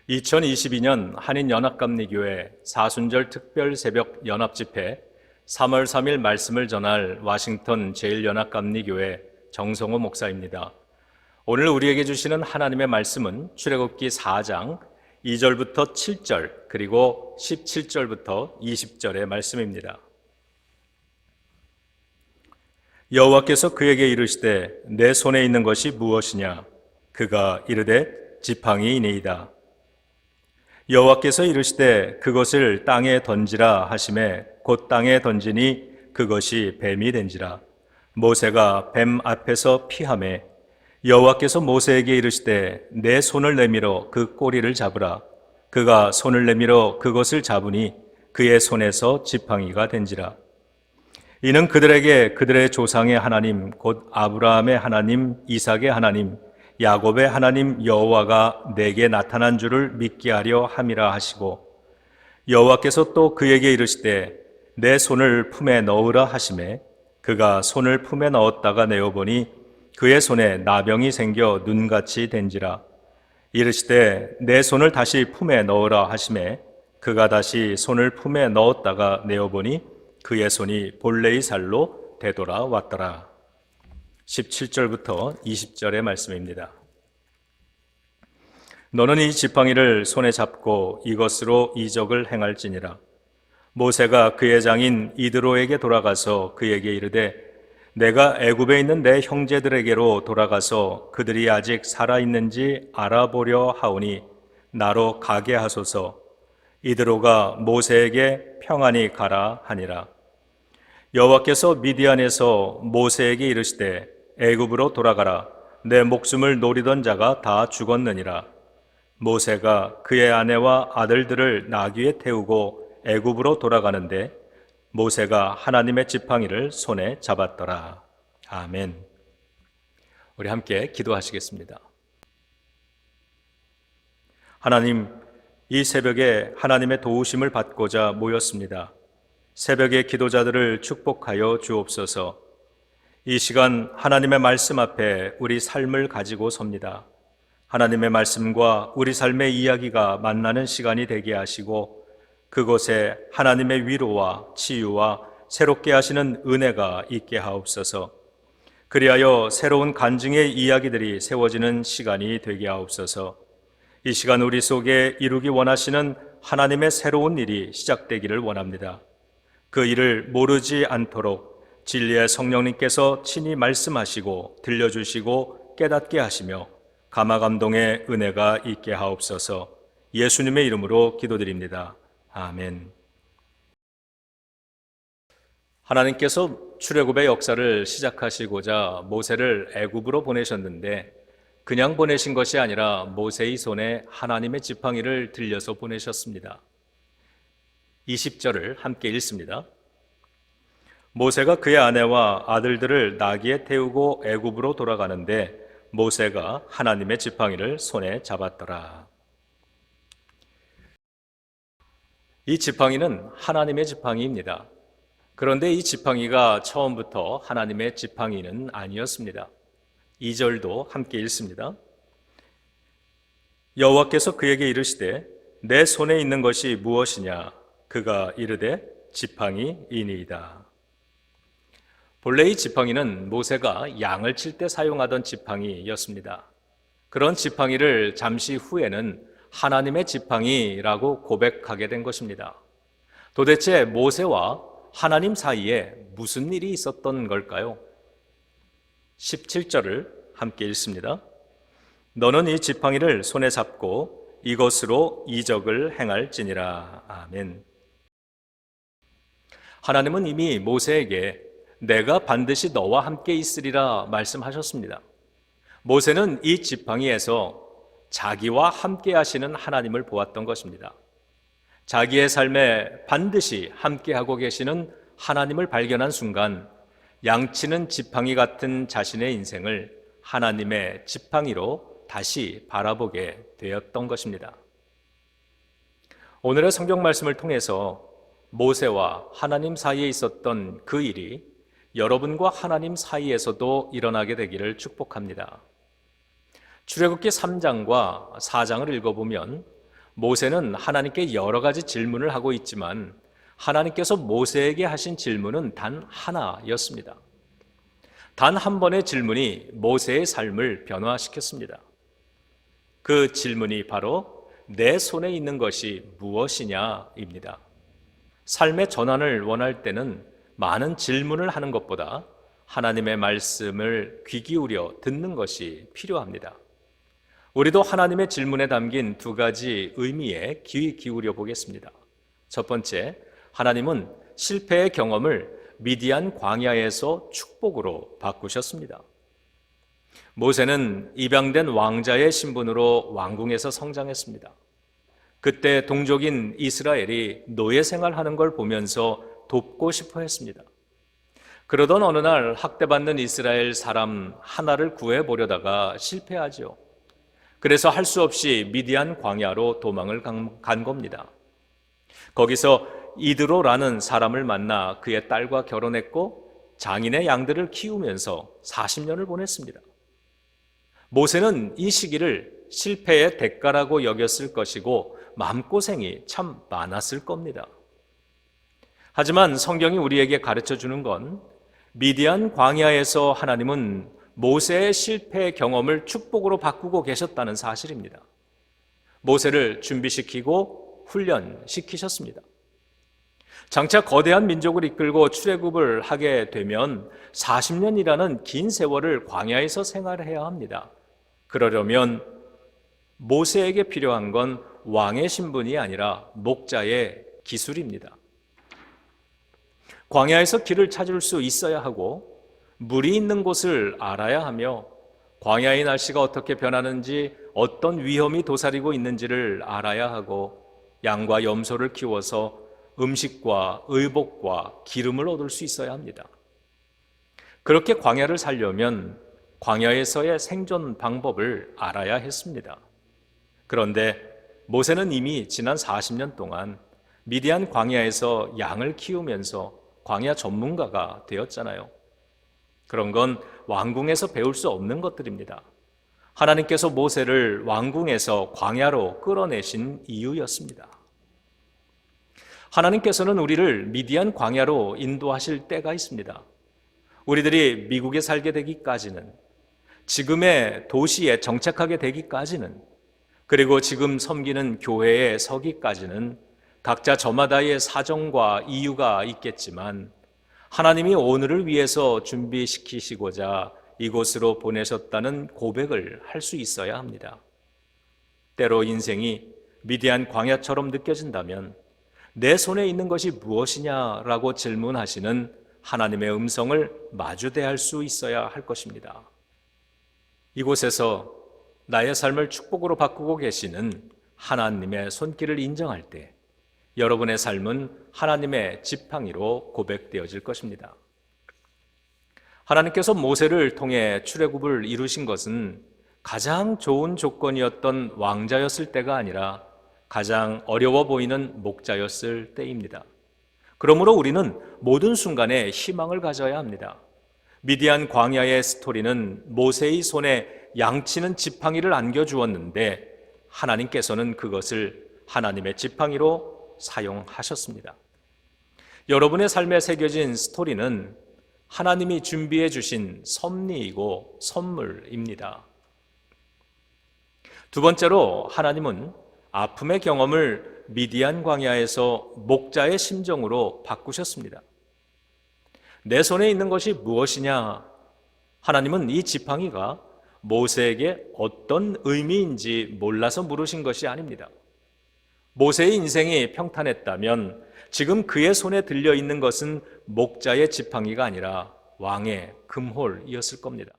2022년 한인연합감리교회 사순절 특별 새벽 연합집회 3월 3일 말씀을 전할 워싱턴 제1연합감리교회 정성호 목사입니다. 오늘 우리에게 주시는 하나님의 말씀은 출애굽기 4장 2절부터 7절 그리고 17절부터 20절의 말씀입니다. 여호와께서 그에게 이르시되 내 손에 있는 것이 무엇이냐? 그가 이르되 지팡이이니이다. 여호와께서 이르시되 그것을 땅에 던지라 하시매 곧 땅에 던지니 그것이 뱀이 된지라. 모세가 뱀 앞에서 피하매 여호와께서 모세에게 이르시되 내 손을 내밀어 그 꼬리를 잡으라. 그가 손을 내밀어 그것을 잡으니 그의 손에서 지팡이가 된지라. 이는 그들에게 그들의 조상의 하나님 곧 아브라함의 하나님, 이삭의 하나님, 야곱의 하나님 여호와가 내게 나타난 줄을 믿게 하려 함이라 하시고, 여호와께서 또 그에게 이르시되 내 손을 품에 넣으라 하시매 그가 손을 품에 넣었다가 내어보니 그의 손에 나병이 생겨 눈같이 된지라. 이르시되 내 손을 다시 품에 넣으라 하시매 그가 다시 손을 품에 넣었다가 내어보니 그의 손이 본래의 살로 되돌아왔더라. 17절부터 20절의 말씀입니다. 너는 이 지팡이를 손에 잡고 이것으로 이적을 행할지니라. 모세가 그의 장인 이드로에게 돌아가서 그에게 이르되 내가 애굽에 있는 내 형제들에게로 돌아가서 그들이 아직 살아있는지 알아보려 하오니 나로 가게 하소서. 이드로가 모세에게 평안히 가라 하니라. 여호와께서 미디안에서 모세에게 이르시되 애굽으로 돌아가라. 내 목숨을 노리던 자가 다 죽었느니라. 모세가 그의 아내와 아들들을 나귀에 태우고 애굽으로 돌아가는데 모세가 하나님의 지팡이를 손에 잡았더라. 아멘. 우리 함께 기도하시겠습니다. 하나님, 이 새벽에 하나님의 도우심을 받고자 모였습니다. 새벽의 기도자들을 축복하여 주옵소서. 이 시간 하나님의 말씀 앞에 우리 삶을 가지고 섭니다. 하나님의 말씀과 우리 삶의 이야기가 만나는 시간이 되게 하시고 그곳에 하나님의 위로와 치유와 새롭게 하시는 은혜가 있게 하옵소서. 그리하여 새로운 간증의 이야기들이 세워지는 시간이 되게 하옵소서. 이 시간 우리 속에 이루기 원하시는 하나님의 새로운 일이 시작되기를 원합니다. 그 일을 모르지 않도록 진리의 성령님께서 친히 말씀하시고 들려주시고 깨닫게 하시며 감화감동의 은혜가 있게 하옵소서. 예수님의 이름으로 기도드립니다. 아멘. 하나님께서 출애굽의 역사를 시작하시고자 모세를 애굽으로 보내셨는데 그냥 보내신 것이 아니라 모세의 손에 하나님의 지팡이를 들려서 보내셨습니다. 20절을 함께 읽습니다. 모세가 그의 아내와 아들들을 나귀에 태우고 애굽으로 돌아가는데 모세가 하나님의 지팡이를 손에 잡았더라. 이 지팡이는 하나님의 지팡이입니다. 그런데 이 지팡이가 처음부터 하나님의 지팡이는 아니었습니다. 2절도 함께 읽습니다. 여호와께서 그에게 이르시되 내 손에 있는 것이 무엇이냐? 그가 이르되 지팡이이니이다. 본래 이 지팡이는 모세가 양을 칠 때 사용하던 지팡이였습니다. 그런 지팡이를 잠시 후에는 하나님의 지팡이라고 고백하게 된 것입니다. 도대체 모세와 하나님 사이에 무슨 일이 있었던 걸까요? 17절을 함께 읽습니다. 너는 이 지팡이를 손에 잡고 이것으로 이적을 행할지니라. 아멘. 하나님은 이미 모세에게 내가 반드시 너와 함께 있으리라 말씀하셨습니다. 모세는 이 지팡이에서 자기와 함께 하시는 하나님을 보았던 것입니다. 자기의 삶에 반드시 함께하고 계시는 하나님을 발견한 순간 양치는 지팡이 같은 자신의 인생을 하나님의 지팡이로 다시 바라보게 되었던 것입니다. 오늘의 성경 말씀을 통해서 모세와 하나님 사이에 있었던 그 일이 여러분과 하나님 사이에서도 일어나게 되기를 축복합니다. 출애굽기 3장과 4장을 읽어보면 모세는 하나님께 여러 가지 질문을 하고 있지만 하나님께서 모세에게 하신 질문은 단 하나였습니다. 단 한 번의 질문이 모세의 삶을 변화시켰습니다. 그 질문이 바로 내 손에 있는 것이 무엇이냐입니다. 삶의 전환을 원할 때는 많은 질문을 하는 것보다 하나님의 말씀을 귀 기울여 듣는 것이 필요합니다. 우리도 하나님의 질문에 담긴 두 가지 의미에 귀 기울여 보겠습니다. 첫 번째, 하나님은 실패의 경험을 미디안 광야에서 축복으로 바꾸셨습니다. 모세는 입양된 왕자의 신분으로 왕궁에서 성장했습니다. 그때 동족인 이스라엘이 노예 생활하는 걸 보면서 돕고 싶어 했습니다. 그러던 어느 날 학대받는 이스라엘 사람 하나를 구해보려다가 실패하죠. 그래서 할 수 없이 미디안 광야로 도망을 간 겁니다. 거기서 이드로라는 사람을 만나 그의 딸과 결혼했고 장인의 양들을 키우면서 40년을 보냈습니다. 모세는 이 시기를 실패의 대가라고 여겼을 것이고 마음고생이 참 많았을 겁니다. 하지만 성경이 우리에게 가르쳐주는 건 미디안 광야에서 하나님은 모세의 실패 경험을 축복으로 바꾸고 계셨다는 사실입니다. 모세를 준비시키고 훈련시키셨습니다. 장차 거대한 민족을 이끌고 출애굽을 하게 되면 40년이라는 긴 세월을 광야에서 생활해야 합니다. 그러려면 모세에게 필요한 건 왕의 신분이 아니라 목자의 기술입니다. 광야에서 길을 찾을 수 있어야 하고 물이 있는 곳을 알아야 하며 광야의 날씨가 어떻게 변하는지 어떤 위험이 도사리고 있는지를 알아야 하고 양과 염소를 키워서 음식과 의복과 기름을 얻을 수 있어야 합니다. 그렇게 광야를 살려면 광야에서의 생존 방법을 알아야 했습니다. 그런데 모세는 이미 지난 40년 동안 미디안 광야에서 양을 키우면서 광야 전문가가 되었잖아요. 그런 건 왕궁에서 배울 수 없는 것들입니다. 하나님께서 모세를 왕궁에서 광야로 끌어내신 이유였습니다. 하나님께서는 우리를 미디안 광야로 인도하실 때가 있습니다. 우리들이 미국에 살게 되기까지는, 지금의 도시에 정착하게 되기까지는, 그리고 지금 섬기는 교회에 서기까지는 각자 저마다의 사정과 이유가 있겠지만 하나님이 오늘을 위해서 준비시키시고자 이곳으로 보내셨다는 고백을 할 수 있어야 합니다. 때로 인생이 미디안 광야처럼 느껴진다면 내 손에 있는 것이 무엇이냐라고 질문하시는 하나님의 음성을 마주대할 수 있어야 할 것입니다. 이곳에서 나의 삶을 축복으로 바꾸고 계시는 하나님의 손길을 인정할 때 여러분의 삶은 하나님의 지팡이로 고백되어질 것입니다. 하나님께서 모세를 통해 출애굽을 이루신 것은 가장 좋은 조건이었던 왕자였을 때가 아니라 가장 어려워 보이는 목자였을 때입니다. 그러므로 우리는 모든 순간에 희망을 가져야 합니다. 미디안 광야의 스토리는 모세의 손에 양치는 지팡이를 안겨주었는데 하나님께서는 그것을 하나님의 지팡이로 사용하셨습니다. 여러분의 삶에 새겨진 스토리는 하나님이 준비해 주신 섭리이고 선물입니다. 두 번째로 하나님은 아픔의 경험을 미디안 광야에서 목자의 심정으로 바꾸셨습니다. 내 손에 있는 것이 무엇이냐? 하나님은 이 지팡이가 모세에게 어떤 의미인지 몰라서 물으신 것이 아닙니다. 모세의 인생이 평탄했다면 지금 그의 손에 들려 있는 것은 목자의 지팡이가 아니라 왕의 금홀이었을 겁니다.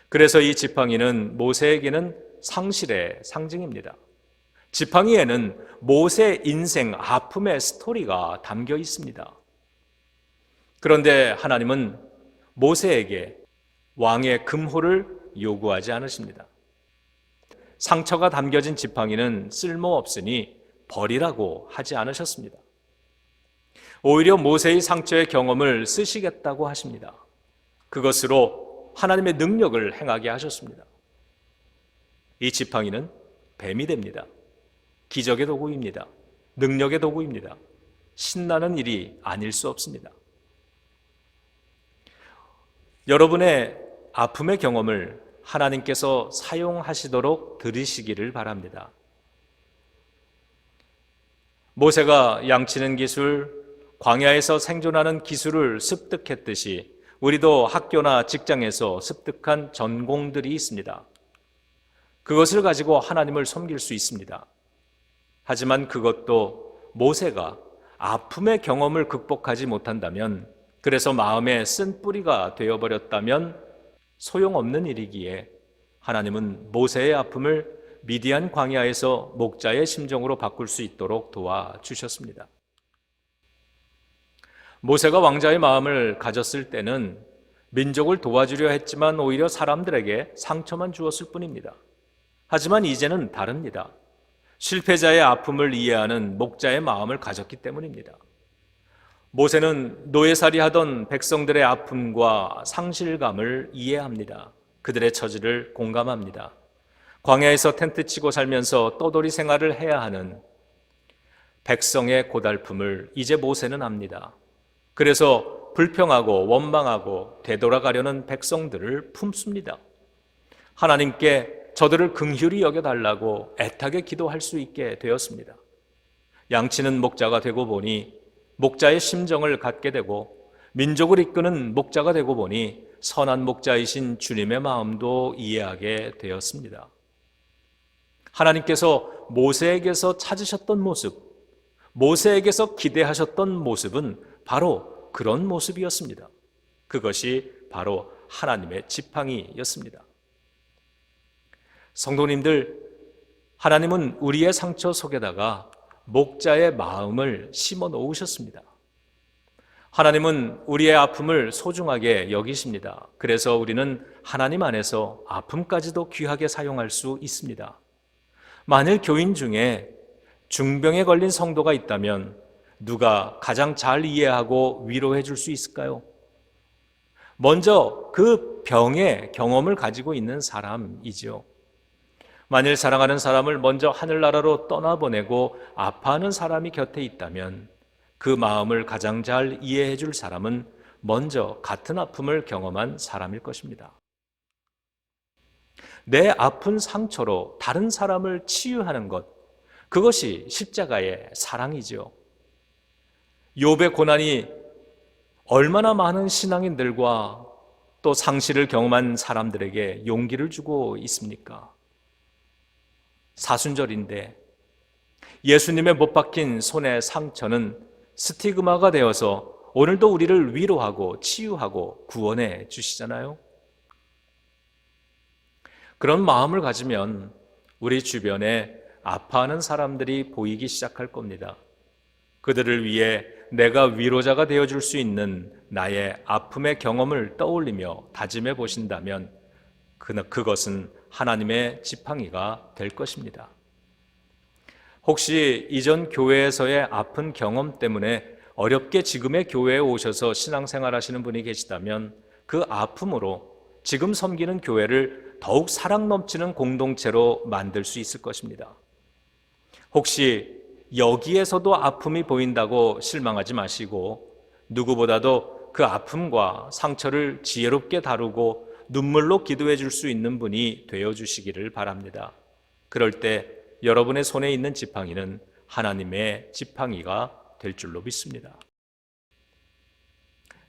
그래서 이 지팡이는 모세에게는 상실의 상징입니다. 지팡이에는 모세 인생 아픔의 스토리가 담겨 있습니다. 그런데 하나님은 모세에게 왕의 금홀을 요구하지 않으십니다. 상처가 담겨진 지팡이는 쓸모없으니 버리라고 하지 않으셨습니다. 오히려 모세의 상처의 경험을 쓰시겠다고 하십니다. 그것으로 하나님의 능력을 행하게 하셨습니다. 이 지팡이는 뱀이 됩니다. 기적의 도구입니다. 능력의 도구입니다. 신나는 일이 아닐 수 없습니다. 여러분의 아픔의 경험을 하나님께서 사용하시도록 들으시기를 바랍니다. 모세가 양치는 기술, 광야에서 생존하는 기술을 습득했듯이 우리도 학교나 직장에서 습득한 전공들이 있습니다. 그것을 가지고 하나님을 섬길 수 있습니다. 하지만 그것도 모세가 아픔의 경험을 극복하지 못한다면, 그래서 마음에 쓴 뿌리가 되어버렸다면 소용없는 일이기에 하나님은 모세의 아픔을 미디안 광야에서 목자의 심정으로 바꿀 수 있도록 도와주셨습니다. 모세가 왕자의 마음을 가졌을 때는 민족을 도와주려 했지만 오히려 사람들에게 상처만 주었을 뿐입니다. 하지만 이제는 다릅니다. 실패자의 아픔을 이해하는 목자의 마음을 가졌기 때문입니다. 모세는 노예살이 하던 백성들의 아픔과 상실감을 이해합니다. 그들의 처지를 공감합니다. 광야에서 텐트 치고 살면서 떠돌이 생활을 해야 하는 백성의 고달픔을 이제 모세는 압니다. 그래서 불평하고 원망하고 되돌아가려는 백성들을 품습니다. 하나님께 저들을 긍휼히 여겨달라고 애타게 기도할 수 있게 되었습니다. 양치는 목자가 되고 보니 목자의 심정을 갖게 되고, 민족을 이끄는 목자가 되고 보니 선한 목자이신 주님의 마음도 이해하게 되었습니다. 하나님께서 모세에게서 찾으셨던 모습, 모세에게서 기대하셨던 모습은 바로 그런 모습이었습니다. 그것이 바로 하나님의 지팡이였습니다. 성도님들, 하나님은 우리의 상처 속에다가 목자의 마음을 심어 놓으셨습니다. 하나님은 우리의 아픔을 소중하게 여기십니다. 그래서 우리는 하나님 안에서 아픔까지도 귀하게 사용할 수 있습니다. 만일 교인 중에 중병에 걸린 성도가 있다면 누가 가장 잘 이해하고 위로해 줄 수 있을까요? 먼저 그 병의 경험을 가지고 있는 사람이지요. 만일 사랑하는 사람을 먼저 하늘나라로 떠나보내고 아파하는 사람이 곁에 있다면 그 마음을 가장 잘 이해해 줄 사람은 먼저 같은 아픔을 경험한 사람일 것입니다. 내 아픈 상처로 다른 사람을 치유하는 것, 그것이 십자가의 사랑이죠. 욥의 고난이 얼마나 많은 신앙인들과 또 상실을 경험한 사람들에게 용기를 주고 있습니까? 사순절인데 예수님의 못 박힌 손의 상처는 스티그마가 되어서 오늘도 우리를 위로하고 치유하고 구원해 주시잖아요. 그런 마음을 가지면 우리 주변에 아파하는 사람들이 보이기 시작할 겁니다. 그들을 위해 내가 위로자가 되어줄 수 있는 나의 아픔의 경험을 떠올리며 다짐해 보신다면 그것은 하나님의 지팡이가 될 것입니다. 혹시 이전 교회에서의 아픈 경험 때문에 어렵게 지금의 교회에 오셔서 신앙생활 하시는 분이 계시다면 그 아픔으로 지금 섬기는 교회를 더욱 사랑 넘치는 공동체로 만들 수 있을 것입니다. 혹시 여기에서도 아픔이 보인다고 실망하지 마시고 누구보다도 그 아픔과 상처를 지혜롭게 다루고 눈물로 기도해 줄 수 있는 분이 되어주시기를 바랍니다. 그럴 때 여러분의 손에 있는 지팡이는 하나님의 지팡이가 될 줄로 믿습니다.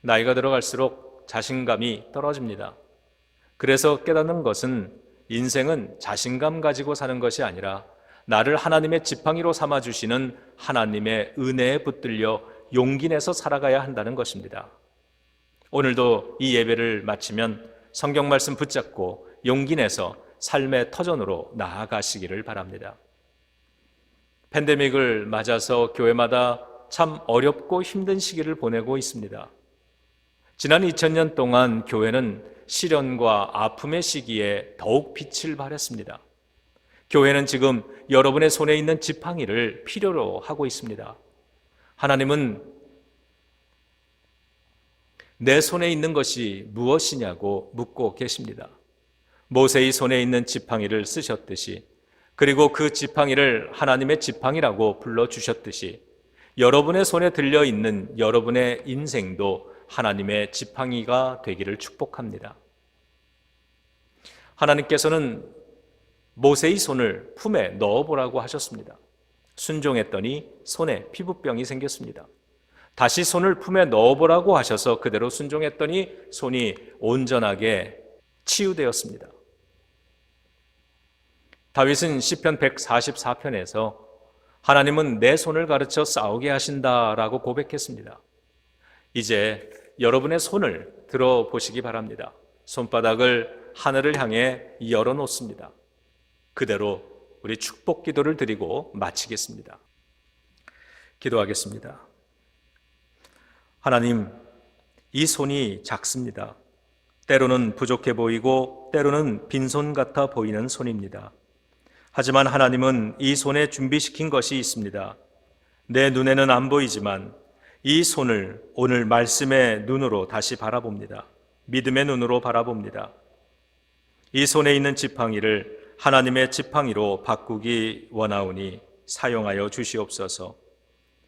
나이가 들어갈수록 자신감이 떨어집니다. 그래서 깨닫는 것은 인생은 자신감 가지고 사는 것이 아니라 나를 하나님의 지팡이로 삼아주시는 하나님의 은혜에 붙들려 용기 내서 살아가야 한다는 것입니다. 오늘도 이 예배를 마치면 성경 말씀 붙잡고 용기 내서 삶의 터전으로 나아가시기를 바랍니다. 팬데믹을 맞아서 교회마다 참 어렵고 힘든 시기를 보내고 있습니다. 지난 2000년 동안 교회는 시련과 아픔의 시기에 더욱 빛을 발했습니다. 교회는 지금 여러분의 손에 있는 지팡이를 필요로 하고 있습니다. 하나님은 내 손에 있는 것이 무엇이냐고 묻고 계십니다. 모세의 손에 있는 지팡이를 쓰셨듯이 그리고 그 지팡이를 하나님의 지팡이라고 불러주셨듯이 여러분의 손에 들려있는 여러분의 인생도 하나님의 지팡이가 되기를 축복합니다. 하나님께서는 모세의 손을 품에 넣어보라고 하셨습니다. 순종했더니 손에 피부병이 생겼습니다. 다시 손을 품에 넣어보라고 하셔서 그대로 순종했더니 손이 온전하게 치유되었습니다. 다윗은 시편 144편에서 하나님은 내 손을 가르쳐 싸우게 하신다라고 고백했습니다. 이제 여러분의 손을 들어보시기 바랍니다. 손바닥을 하늘을 향해 열어놓습니다. 그대로 우리 축복 기도를 드리고 마치겠습니다. 기도하겠습니다. 하나님, 이 손이 작습니다. 때로는 부족해 보이고 때로는 빈손 같아 보이는 손입니다. 하지만 하나님은 이 손에 준비시킨 것이 있습니다. 내 눈에는 안 보이지만 이 손을 오늘 말씀의 눈으로 다시 바라봅니다. 믿음의 눈으로 바라봅니다. 이 손에 있는 지팡이를 하나님의 지팡이로 바꾸기 원하오니 사용하여 주시옵소서.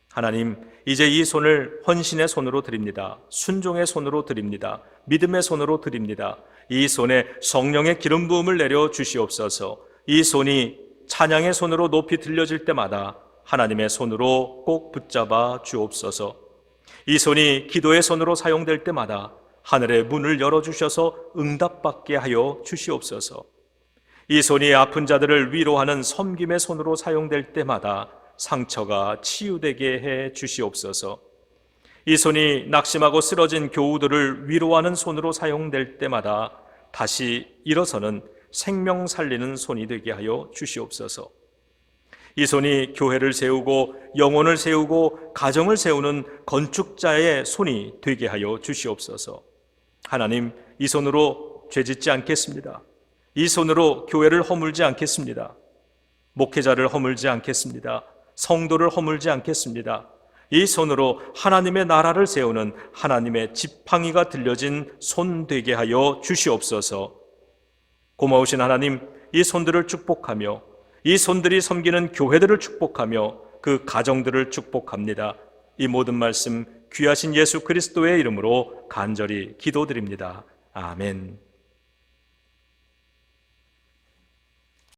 하나님, 이제 이 손을 헌신의 손으로 드립니다. 순종의 손으로 드립니다. 믿음의 손으로 드립니다. 이 손에 성령의 기름 부음을 내려 주시옵소서. 이 손이 찬양의 손으로 높이 들려질 때마다 하나님의 손으로 꼭 붙잡아 주옵소서. 이 손이 기도의 손으로 사용될 때마다 하늘의 문을 열어주셔서 응답받게 하여 주시옵소서. 이 손이 아픈 자들을 위로하는 섬김의 손으로 사용될 때마다 상처가 치유되게 해 주시옵소서. 이 손이 낙심하고 쓰러진 교우들을 위로하는 손으로 사용될 때마다 다시 일어서는 생명 살리는 손이 되게 하여 주시옵소서. 이 손이 교회를 세우고 영혼을 세우고 가정을 세우는 건축자의 손이 되게 하여 주시옵소서. 하나님, 이 손으로 죄짓지 않겠습니다. 이 손으로 교회를 허물지 않겠습니다. 목회자를 허물지 않겠습니다. 성도를 허물지 않겠습니다. 이 손으로 하나님의 나라를 세우는 하나님의 지팡이가 들려진 손 되게 하여 주시옵소서. 고마우신 하나님, 이 손들을 축복하며 이 손들이 섬기는 교회들을 축복하며 그 가정들을 축복합니다. 이 모든 말씀 귀하신 예수 그리스도의 이름으로 간절히 기도드립니다. 아멘.